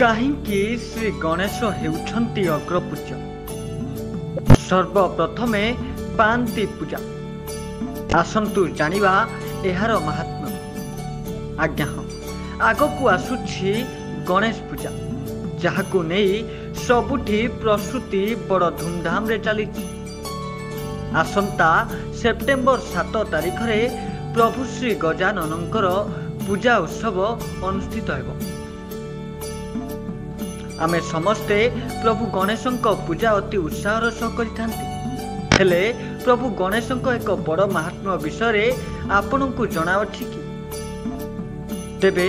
କାହିଁକି ଶ୍ରୀ ଗଣେଶ ହେଉଛନ୍ତି ଅଗ୍ରପୂଜ୍ୟ? ସର୍ବପ୍ରଥମେ ପାଆନ୍ତି ପୂଜା। ଆସନ୍ତୁ ଜାଣିବା ଏହାର ମାହାତ୍ମ୍ୟ। ଆଜ୍ଞା ହଁ, ଆଗକୁ ଆସୁଛି ଗଣେଶ ପୂଜା, ଯାହାକୁ ନେଇ ସବୁଠି ପ୍ରସ୍ତୁତି ବଡ଼ ଧୁମଧାମରେ ଚାଲିଛି। ଆସନ୍ତା ସେପ୍ଟେମ୍ବର 7 ତାରିଖରେ ପ୍ରଭୁ ଶ୍ରୀ ଗଜାନନଙ୍କର ପୂଜା ଉତ୍ସବ ଅନୁଷ୍ଠିତ ହେବ। ଆମେ ସମସ୍ତେ ପ୍ରଭୁ ଗଣେଶଙ୍କ ପୂଜା ଅତି ଉତ୍ସାହର ସହ କରିଥାନ୍ତି। ହେଲେ ପ୍ରଭୁ ଗଣେଶଙ୍କ ଏକ ବଡ଼ ମାହାତ୍ମ୍ୟ ବିଷୟରେ ଆପଣଙ୍କୁ ଜଣାଅଛି କି? ତେବେ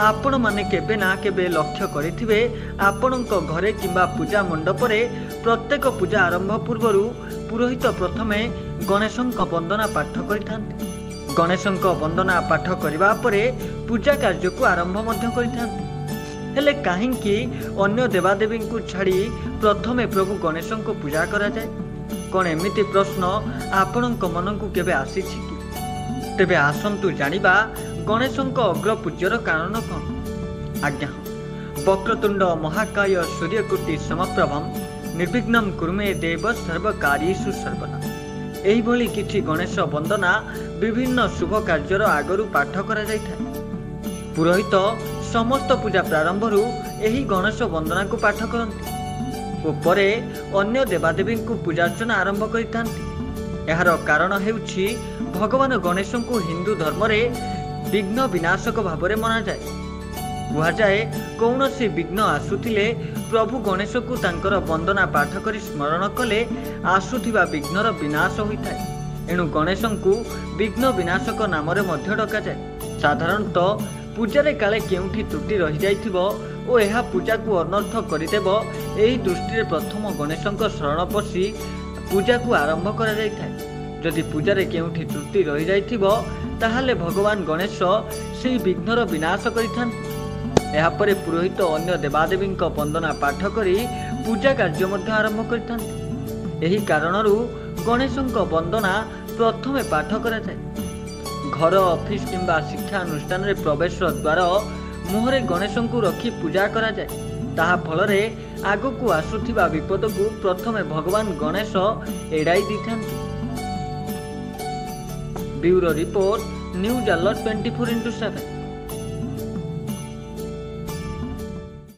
ଆପଣମାନେ କେବେ ନା କେବେ ଲକ୍ଷ୍ୟ କରିଥିବେ, ଆପଣଙ୍କ ଘରେ କିମ୍ବା ପୂଜା ମଣ୍ଡପରେ ପ୍ରତ୍ୟେକ ପୂଜା ଆରମ୍ଭ ପୂର୍ବରୁ ପୁରୋହିତ ପ୍ରଥମେ ଗଣେଶଙ୍କ ବନ୍ଦନା ପାଠ କରିଥାନ୍ତି। ଗଣେଶଙ୍କ ବନ୍ଦନା ପାଠ କରିବା ପରେ ପୂଜା କାର୍ଯ୍ୟକୁ ଆରମ୍ଭ ମଧ୍ୟ କରିଥାନ୍ତି। ହେଲେ କାହିଁକି ଅନ୍ୟ ଦେବାଦେବୀଙ୍କୁ ଛାଡ଼ି ପ୍ରଥମେ ପ୍ରଭୁ ଗଣେଶଙ୍କୁ ପୂଜା କରାଯାଏ? କ'ଣ ଏମିତି ପ୍ରଶ୍ନ ଆପଣଙ୍କ ମନକୁ କେବେ ଆସିଛି କି? ତେବେ ଆସନ୍ତୁ ଜାଣିବା ଗଣେଶଙ୍କ ଅଗ୍ରପୂଜ୍ୟର କାରଣ କ'ଣ? ଆଜ୍ଞା ହଁ, ବକ୍ରତୁଣ୍ଡ ମହାକାୟ ସୂର୍ଯ୍ୟକୋଟି ସମପ୍ରଭମ୍ ନିର୍ବିଘ୍ନଂ କୁରୁମେ ଦେବ ସର୍ବକାର୍ୟେଷୁ ସର୍ବଦା। ଏହିଭଳି କିଛି ଗଣେଶ ବନ୍ଦନା ବିଭିନ୍ନ ଶୁଭ କାର୍ଯ୍ୟର ଆଗରୁ ପାଠ କରାଯାଇଥାଏ। ପୁରୋହିତ ସମସ୍ତ ପୂଜା ପ୍ରାରମ୍ଭରୁ ଏହି ଗଣେଶ ବନ୍ଦନାକୁ ପାଠ କରନ୍ତି ଓ ପରେ ଅନ୍ୟ ଦେବାଦେବୀଙ୍କୁ ପୂଜାର୍ଚ୍ଚନା ଆରମ୍ଭ କରିଥାନ୍ତି। ଏହାର କାରଣ ହେଉଛି ଭଗବାନ ଗଣେଶଙ୍କୁ ହିନ୍ଦୁ ଧର୍ମରେ ବିଘ୍ନ ବିନାଶକ ଭାବରେ ମନାଯାଏ। କୁହାଯାଏ, କୌଣସି ବିଘ୍ନ ଆସୁଥିଲେ ପ୍ରଭୁ ଗଣେଶକୁ ତାଙ୍କର ବନ୍ଦନା ପାଠ କରି ସ୍ମରଣ କଲେ ଆସୁଥିବା ବିଘ୍ନର ବିନାଶ ହୋଇଥାଏ। ଏଣୁ ଗଣେଶଙ୍କୁ ବିଘ୍ନ ବିନାଶକ ନାମରେ ମଧ୍ୟ ଡକାଯାଏ। ସାଧାରଣତଃ ପୂଜାରେ କାଳେ କେଉଁଠି ତ୍ରୁଟି ରହିଯାଇଥିବ ଓ ଏହା ପୂଜାକୁ ଅନର୍ଥ କରିଦେବ, ଏହି ଦୃଷ୍ଟିରେ ପ୍ରଥମ ଗଣେଶଙ୍କ ଶରଣ ପଶି ପୂଜାକୁ ଆରମ୍ଭ କରାଯାଇଥାଏ। ଯଦି ପୂଜାରେ କେଉଁଠି ତ୍ରୁଟି ରହିଯାଇଥିବ, ତାହେଲେ ଭଗବାନ ଗଣେଶ ସେହି ବିଘ୍ନର ବିନାଶ କରିଥାନ୍ତି। ଏହାପରେ ପୁରୋହିତ ଅନ୍ୟ ଦେବାଦେବୀଙ୍କ ବନ୍ଦନା ପାଠ କରି ପୂଜା କାର୍ଯ୍ୟ ମଧ୍ୟ ଆରମ୍ଭ କରିଥାନ୍ତି। ଏହି କାରଣରୁ ଗଣେଶଙ୍କ ବନ୍ଦନା ପ୍ରଥମେ ପାଠ କରାଯାଏ। ଘର, ଅଫିସ କିମ୍ବା ଶିକ୍ଷାନୁଷ୍ଠାନରେ ପ୍ରବେଶ ଦ୍ୱାର ମୁହଁରେ ଗଣେଶଙ୍କୁ ରଖି ପୂଜା କରାଯାଏ। ତାହା ଫଳରେ ଆଗକୁ ଆସୁଥିବା ବିପଦକୁ ପ୍ରଥମେ ଭଗବାନ ଗଣେଶ ଏଡ଼ାଇ ଦେଇଥାନ୍ତି। Bureau report, news alert 24x7।